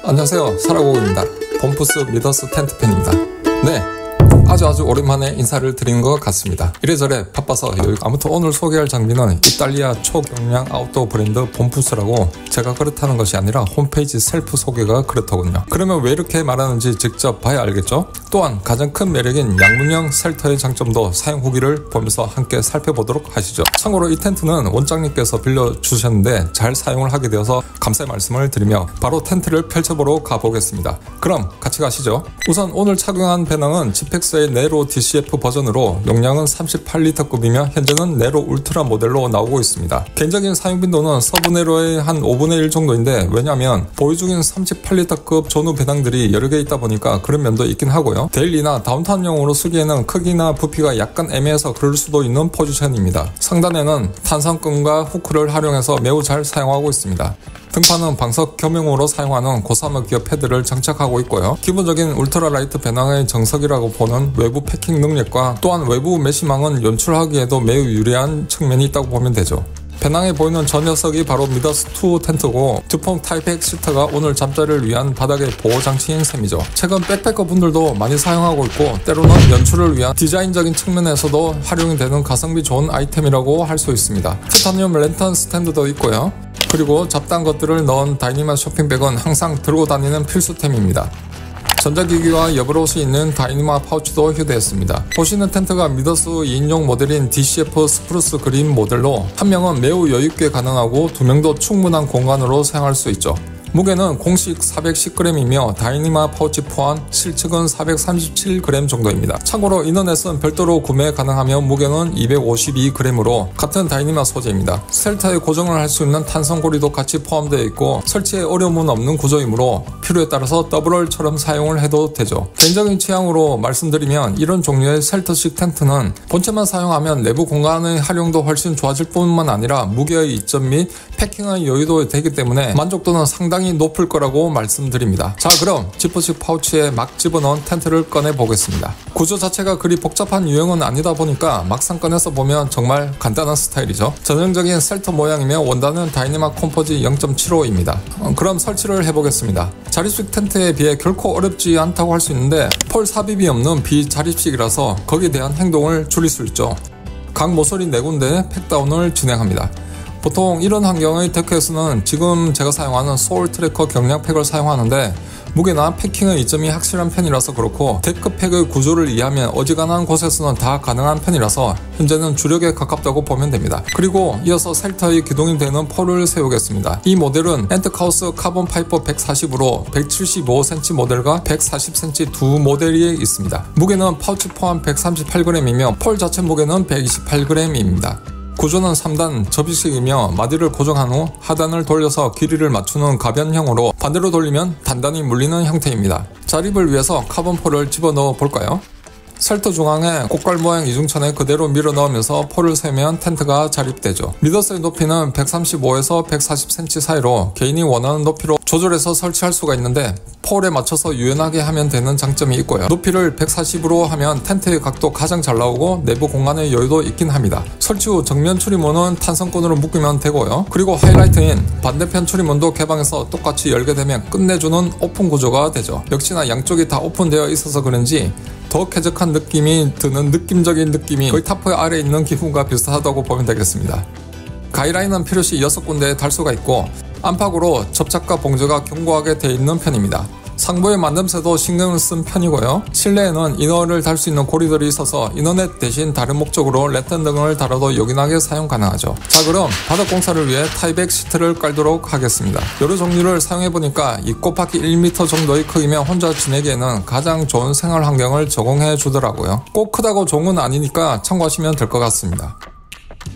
안녕하세요, 사라고입니다. 봄푸스 미더스 텐트팬입니다. 네, 아주 오랜만에 인사를 드린 것 같습니다. 이래저래 바빠서 아무튼 오늘 소개할 장비는 이탈리아 초경량 아웃도어 브랜드 봄푸스라고 제가 그렇다는 것이 아니라 홈페이지 셀프 소개가 그렇더군요. 그러면 왜 이렇게 말하는지 직접 봐야 알겠죠? 또한 가장 큰 매력인 양문형 셀터의 장점도 사용 후기를 보면서 함께 살펴보도록 하시죠. 참고로 이 텐트는 원장님께서 빌려주셨는데 잘 사용을 하게 되어서 감사의 말씀을 드리며 바로 텐트를 펼쳐보러 가보겠습니다. 그럼 같이 가시죠. 우선 오늘 착용한 배낭은 지펙스의 네로 DCF 버전으로 용량은 38리터급이며 현재는 네로 울트라 모델로 나오고 있습니다. 개인적인 사용 빈도는 서브 네로의 한 5분의 1 정도인데, 왜냐하면 보유 중인 38리터급 전후 배낭들이 여러 개 있다 보니까 그런 면도 있긴 하고요. 데일리나 다운타운용으로 쓰기에는 크기나 부피가 약간 애매해서 그럴 수도 있는 포지션입니다. 상단에는 탄성끈과 후크를 활용해서 매우 잘 사용하고 있습니다. 등판은 방석 겸용으로 사용하는 고사모 기어 패드를 장착하고 있고요. 기본적인 울트라라이트 배낭의 정석이라고 보는 외부 패킹 능력과 또한 외부 메시망은 연출하기에도 매우 유리한 측면이 있다고 보면 되죠. 배낭에 보이는 저 녀석이 바로 미더스2 텐트고, 듀퐁 타이펙 시트가 오늘 잠자리를 위한 바닥의 보호장치인 셈이죠. 최근 백패커 분들도 많이 사용하고 있고, 때로는 연출을 위한 디자인적인 측면에서도 활용이 되는 가성비 좋은 아이템이라고 할 수 있습니다. 티타늄 랜턴 스탠드도 있고요. 그리고 잡다한 것들을 넣은 다이니마 쇼핑백은 항상 들고 다니는 필수템입니다. 전자기기와 여벌옷이 있는 다이니마 파우치도 휴대했습니다. 보시는 텐트가 미더스 2인용 모델인 DCF 스프루스 그린 모델로 한 명은 매우 여유있게 가능하고 두 명도 충분한 공간으로 사용할 수 있죠. 무게는 공식 410g이며 다이니마 파우치 포함 실측은 437g 정도입니다. 참고로 인터넷은 별도로 구매 가능하며 무게는 252g으로 같은 다이니마 소재입니다. 셀터에 고정을 할 수 있는 탄성고리도 같이 포함되어 있고 설치에 어려움은 없는 구조이므로 필요에 따라서 더블롤처럼 사용을 해도 되죠. 개인적인 취향으로 말씀드리면 이런 종류의 셀터식 텐트는 본체만 사용하면 내부 공간의 활용도 훨씬 좋아질 뿐만 아니라 무게의 이점 및 패킹의 여유도 되기 때문에 만족도는 상당히 높을 거라고 말씀드립니다. 자, 그럼 지퍼식 파우치에 막 집어넣은 텐트를 꺼내 보겠습니다. 구조 자체가 그리 복잡한 유형은 아니다 보니까 막상 꺼내서 보면 정말 간단한 스타일이죠. 전형적인 셀터 모양이며 원단은 다이니마 컴포지 0.75입니다. 그럼 설치를 해보겠습니다. 자립식 텐트에 비해 결코 어렵지 않다고 할 수 있는데 폴 삽입이 없는 비자립식이라서 거기에 대한 행동을 줄일 수 있죠. 각 모서리 4군데 팩다운을 진행합니다. 보통 이런 환경의 데크에서는 지금 제가 사용하는 소울 트래커 경량팩을 사용하는데 무게나 패킹의 이점이 확실한 편이라서 그렇고 데크팩의 구조를 이해하면 어지간한 곳에서는 다 가능한 편이라서 현재는 주력에 가깝다고 보면 됩니다. 그리고 이어서 셀터의 기둥이 되는 폴을 세우겠습니다. 이 모델은 엔트카우스 카본 파이퍼 140으로 175cm 모델과 140cm 두 모델이 있습니다. 무게는 파우치 포함 138g이며 폴 자체 무게는 128g입니다. 구조는 3단 접이식이며 마디를 고정한 후 하단을 돌려서 길이를 맞추는 가변형으로 반대로 돌리면 단단히 물리는 형태입니다. 자립을 위해서 카본폴을 집어넣어 볼까요? 셀터 중앙에 꽃갈 모양 이중천에 그대로 밀어 넣으면서 폴을 세면 텐트가 자립되죠. 미더스의 높이는 135에서 140cm 사이로 개인이 원하는 높이로 조절해서 설치할 수가 있는데 폴에 맞춰서 유연하게 하면 되는 장점이 있고요. 높이를 140으로 하면 텐트의 각도 가장 잘 나오고 내부 공간의 여유도 있긴 합니다. 설치 후 정면 출입문은 탄성끈으로 묶으면 되고요. 그리고 하이라이트인 반대편 출입문도 개방해서 똑같이 열게 되면 끝내주는 오픈 구조가 되죠. 역시나 양쪽이 다 오픈되어 있어서 그런지 더 쾌적한 느낌이 드는 느낌적인 느낌이 거의 타프 아래에 있는 기분과 비슷하다고 보면 되겠습니다. 가이라인은 필요시 6군데에 달 수가 있고 안팎으로 접착과 봉제가 견고하게 되어 있는 편입니다. 상부의 만듦새도 신경을 쓴 편이고요. 실내에는 이너를 달 수 있는 고리들이 있어서 이너넷 대신 다른 목적으로 랜턴 등을 달아도 요긴하게 사용 가능하죠. 자, 그럼 바닥 공사를 위해 타이백 시트를 깔도록 하겠습니다. 여러 종류를 사용해보니까 이 곱하기 1m 정도의 크기면 혼자 지내기에는 가장 좋은 생활 환경을 제공해 주더라고요. 꼭 크다고 좋은 건 아니니까 참고하시면 될 것 같습니다.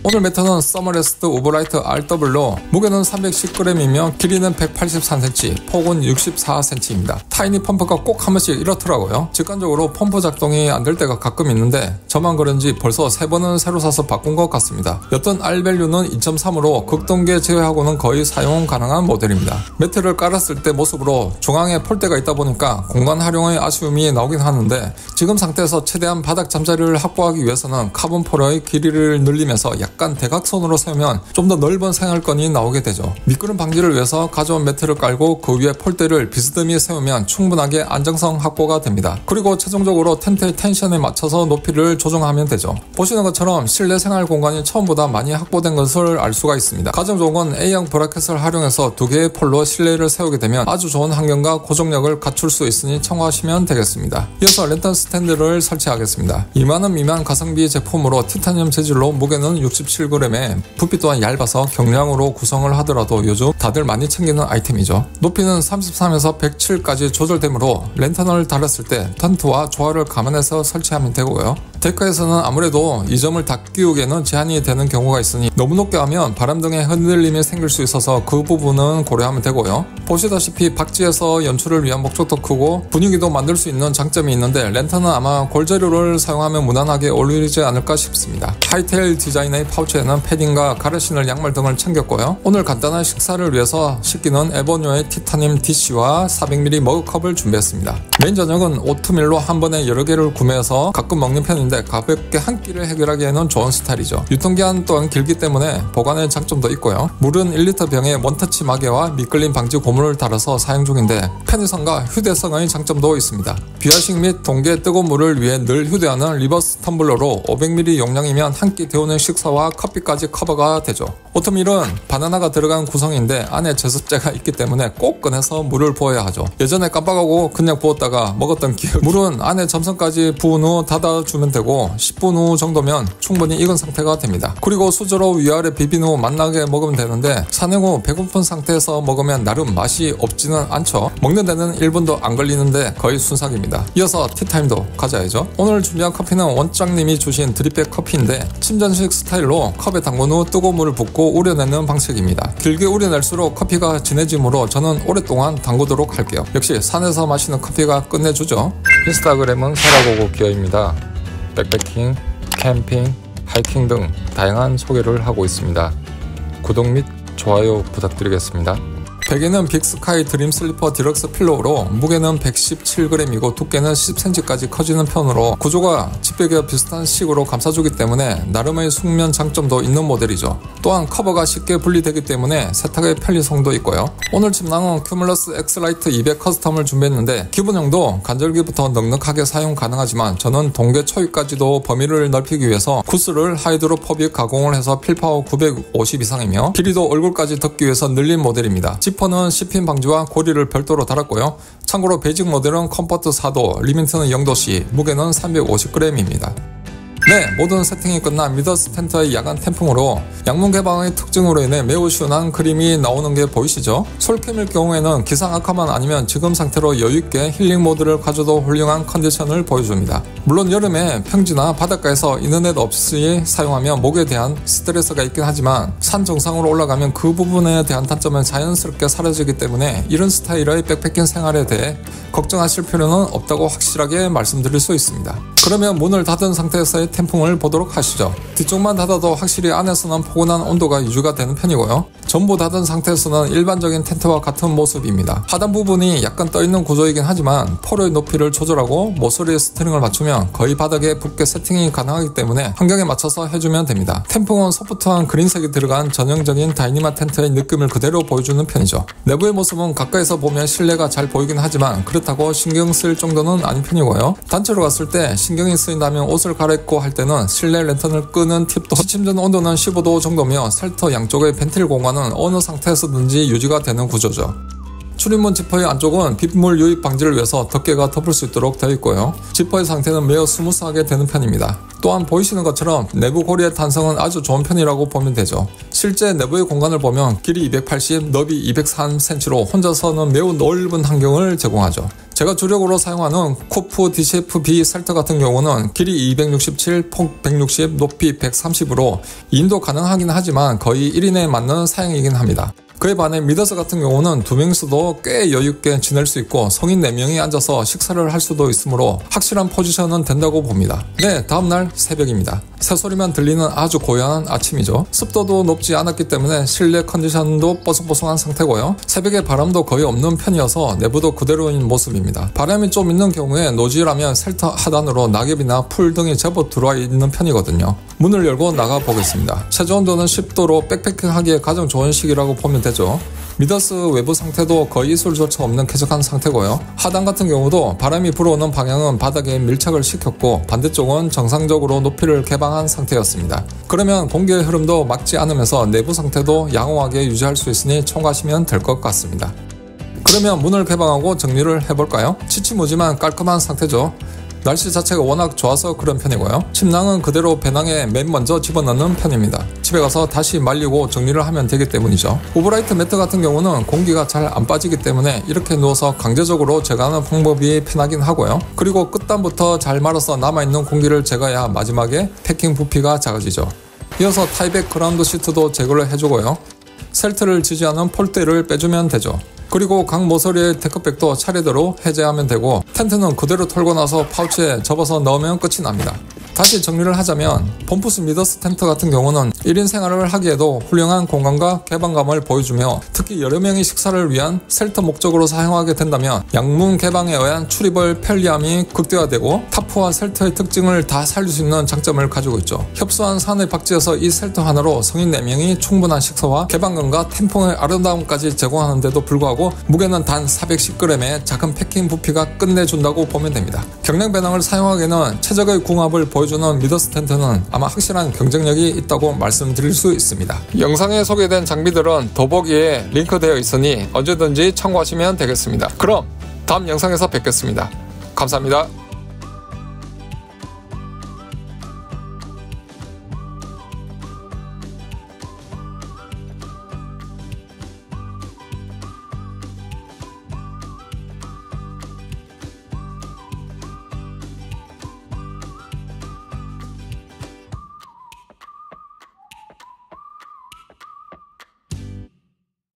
오늘 매트는 서머레스트 오버라이트 RW로 무게는 310g이며 길이는 183cm, 폭은 64cm입니다. 타이니 펌프가 꼭 한 번씩 이렇더라고요. 직관적으로 펌프 작동이 안 될 때가 가끔 있는데 저만 그런지 벌써 3번은 새로 사서 바꾼 것 같습니다. 여튼 R밸류는 2.3으로 극동계 제외하고는 거의 사용 가능한 모델입니다. 매트를 깔았을 때 모습으로 중앙에 폴대가 있다 보니까 공간 활용의 아쉬움이 나오긴 하는데 지금 상태에서 최대한 바닥 잠자리를 확보하기 위해서는 카본 폴의 길이를 늘리면서 약간 대각선으로 세우면 좀 더 넓은 생활권이 나오게 되죠. 미끄럼 방지를 위해서 가져온 매트를 깔고 그 위에 폴대를 비스듬히 세우면 충분하게 안정성 확보가 됩니다. 그리고 최종적으로 텐트의 텐션에 맞춰서 높이를 조정하면 되죠. 보시는 것처럼 실내 생활 공간이 처음보다 많이 확보된 것을 알 수가 있습니다. 가장 좋은 건 A형 브라켓을 활용해서 두 개의 폴로 실내를 세우게 되면 아주 좋은 환경과 고정력을 갖출 수 있으니 참고하시면 되겠습니다. 이어서 랜턴 스탠드를 설치하겠습니다. 2만원 미만 가성비 제품으로 티타늄 재질로 무게는 67g에 부피 또한 얇아서 경량으로 구성을 하더라도 요즘 다들 많이 챙기는 아이템이죠. 높이는 33에서 107까지 조절되므로 랜턴을 달았을 때 텐트와 조화를 감안해서 설치하면 되고요. 데크에서는 아무래도 이 점을 다 끼우기에는 제한이 되는 경우가 있으니 너무 높게 하면 바람 등의 흔들림이 생길 수 있어서 그 부분은 고려하면 되고요. 보시다시피 박지에서 연출을 위한 목적도 크고 분위기도 만들 수 있는 장점이 있는데 랜턴은 아마 골재료를 사용하면 무난하게 어울리지 않을까 싶습니다. 하이테일 디자인의 파우치에는 패딩과 가래 신을 양말 등을 챙겼고요. 오늘 간단한 식사를 위해서 씻기는 에버뉴의 티타늄 디쉬와 400ml 머그컵을 준비했습니다. 메인 저녁은 오트밀로 한 번에 여러 개를 구매해서 가끔 먹는 편인데 가볍게 한 끼를 해결하기에는 좋은 스타일이죠. 유통기한 또한 길기 때문에 보관의 장점도 있고요. 물은 1리터 병에 원터치 마개와 미끌림 방지 고무를 달아서 사용 중인데 편의성과 휴대성의 장점도 있습니다. 비아식 및 동계 뜨거운 물을 위해 늘 휴대하는 리버스 텀블러로 500ml 용량이면 한 끼 데우는 식사와 커피까지 커버가 되죠. 오트밀은 바나나가 들어간 구성인데 안에 제습제가 있기 때문에 꼭 꺼내서 물을 부어야 하죠. 예전에 깜빡하고 그냥 부었다가 먹었던 기억. 물은 안에 점선까지 부은 후 닫아주면 되고 10분 후 정도면 충분히 익은 상태가 됩니다. 그리고 수저로 위아래 비빈 후 맛나게 먹으면 되는데 산행 후 배고픈 상태에서 먹으면 나름 맛이 없지는 않죠. 먹는 데는 1분도 안 걸리는데 거의 순삭입니다. 이어서 티타임도 가져야죠. 오늘 준비한 커피는 원장님이 주신 드립백 커피인데 침전식 스타일로 컵에 담근 후 뜨거운 물을 붓고 우려내는 방식입니다. 길게 우려낼수록 커피가 진해지므로 저는 오랫동안 담그도록 할게요. 역시 산에서 마시는 커피가 끝내주죠. 인스타그램은 살아보고 기어입니다. 백패킹, 캠핑, 하이킹 등 다양한 소개를 하고 있습니다. 구독 및 좋아요 부탁드리겠습니다. 베개는 빅스카이 드림 슬리퍼 디럭스 필로우로 무게는 117g이고 두께는 10cm까지 커지는 편으로 구조가 집베개와 비슷한 식으로 감싸주기 때문에 나름의 숙면 장점도 있는 모델이죠. 또한 커버가 쉽게 분리되기 때문에 세탁의 편리성도 있고요. 오늘 침낭은 큐뮬러스 엑스라이트 200 커스텀을 준비했는데 기본형도 간절기부터 넉넉하게 사용 가능하지만 저는 동계 초입까지도 범위를 넓히기 위해서 구스를 하이드로포빅 가공을 해서 필파워 950 이상이며 길이도 얼굴까지 덮기 위해서 늘린 모델입니다. 지퍼는 씹힘 방지와 고리를 별도로 달았고요. 참고로 베이직 모델은 컴포트 4도, 리미트는 0도씨, 무게는 350g입니다. 네, 모든 세팅이 끝난 미더스 텐트의 야간 태풍으로 양문 개방의 특징으로 인해 매우 시원한 그림이 나오는 게 보이시죠? 솔캠일 경우에는 기상 악화만 아니면 지금 상태로 여유있게 힐링 모드를 가져도 훌륭한 컨디션을 보여줍니다. 물론 여름에 평지나 바닷가에서 인터넷 없이 사용하면 목에 대한 스트레스가 있긴 하지만 산 정상으로 올라가면 그 부분에 대한 단점은 자연스럽게 사라지기 때문에 이런 스타일의 백패킹 생활에 대해 걱정하실 필요는 없다고 확실하게 말씀드릴 수 있습니다. 그러면 문을 닫은 상태에서의 태풍을 보도록 하시죠. 뒤쪽만 닫아도 확실히 안에서는 포근한 온도가 유지가 되는 편이고요. 전부 닫은 상태에서는 일반적인 텐트와 같은 모습입니다. 하단 부분이 약간 떠있는 구조이긴 하지만 폴의 높이를 조절하고 모서리에 스트링을 맞추면 거의 바닥에 붙게 세팅이 가능하기 때문에 환경에 맞춰서 해주면 됩니다. 텐풍은 소프트한 그린색이 들어간 전형적인 다이니마 텐트의 느낌을 그대로 보여주는 편이죠. 내부의 모습은 가까이서 보면 실내가 잘 보이긴 하지만 그렇다고 신경 쓸 정도는 아닌 편이고요. 단체로 갔을 때 신경이 쓰인다면 옷을 갈아입고 할 때는 실내 랜턴을 끄는 팁도 시침전 온도는 15도 정도며 셀터 양쪽의 벤틸 공간은 어느 상태에서든지 유지가 되는 구조죠. 출입문 지퍼의 안쪽은 빗물 유입 방지를 위해서 덮개가 덮을 수 있도록 되어 있고요. 지퍼의 상태는 매우 스무스하게 되는 편입니다. 또한 보이시는 것처럼 내부 고리의 탄성은 아주 좋은 편이라고 보면 되죠. 실제 내부의 공간을 보면 길이 280, 넓이 203cm로 혼자서는 매우 넓은 환경을 제공하죠. 제가 주력으로 사용하는 쿠프 DCF-B 셀터 같은 경우는 길이 267, 폭 160, 높이 130으로 2인도 가능하긴 하지만 거의 1인에 맞는 사양이긴 합니다. 그에 반해 미더스 같은 경우는 2명이서도 꽤 여유있게 지낼 수 있고 성인 4명이 앉아서 식사를 할 수도 있으므로 확실한 포지션은 된다고 봅니다. 네, 다음날 새벽입니다. 새소리만 들리는 아주 고요한 아침이죠. 습도도 높지 않았기 때문에 실내 컨디션도 뽀송뽀송한 상태고요. 새벽에 바람도 거의 없는 편이어서 내부도 그대로인 모습입니다. 바람이 좀 있는 경우에 노지라면 셀터 하단으로 낙엽이나 풀 등이 제법 들어와 있는 편이거든요. 문을 열고 나가 보겠습니다. 최저온도는 10도로 백패킹하기에 가장 좋은 시기라고 보면 되죠. 미더스 외부 상태도 거의 이술조차 없는 쾌적한 상태고요. 하단 같은 경우도 바람이 불어오는 방향은 바닥에 밀착을 시켰고 반대쪽은 정상적으로 높이를 개방한 상태였습니다. 그러면 공기의 흐름도 막지 않으면서 내부 상태도 양호하게 유지할 수 있으니 참고하시면 될 것 같습니다. 그러면 문을 개방하고 정리를 해볼까요? 치치무지만 깔끔한 상태죠. 날씨 자체가 워낙 좋아서 그런 편이고요. 침낭은 그대로 배낭에 맨 먼저 집어넣는 편입니다. 집에 가서 다시 말리고 정리를 하면 되기 때문이죠. 오브라이트 매트 같은 경우는 공기가 잘 안 빠지기 때문에 이렇게 누워서 강제적으로 제거하는 방법이 편하긴 하고요. 그리고 끝단부터 잘 말아서 남아있는 공기를 제거해야 마지막에 패킹 부피가 작아지죠. 이어서 타이백 그라운드 시트도 제거를 해주고요. 셀트를 지지하는 폴대를 빼주면 되죠. 그리고 각 모서리의 데크백도 차례대로 해제하면 되고 텐트는 그대로 털고 나서 파우치에 접어서 넣으면 끝이 납니다. 다시 정리를 하자면 봄푸스 미더스 텐트 같은 경우는 1인 생활을 하기에도 훌륭한 공간과 개방감을 보여주며 특히 여러 명의 식사를 위한 셀터 목적으로 사용하게 된다면 양문 개방에 의한 출입을 편리함이 극대화되고 타프와 셀터의 특징을 다 살릴 수 있는 장점을 가지고 있죠. 협소한 산의 박지에서 이 셀터 하나로 성인 4명이 충분한 식사와 개방감과 템포의 아름다움까지 제공하는데도 불구하고 무게는 단 410g의 작은 패킹 부피가 끝내준다고 보면 됩니다. 경량 배낭을 사용하기에는 최적의 궁합을 보여주는 미더스 텐트는 아마 확실한 경쟁력이 있다고 말씀드릴 수 있습니다. 영상에 소개된 장비들은 더보기에 링크되어 있으니 언제든지 참고하시면 되겠습니다. 그럼 다음 영상에서 뵙겠습니다. 감사합니다.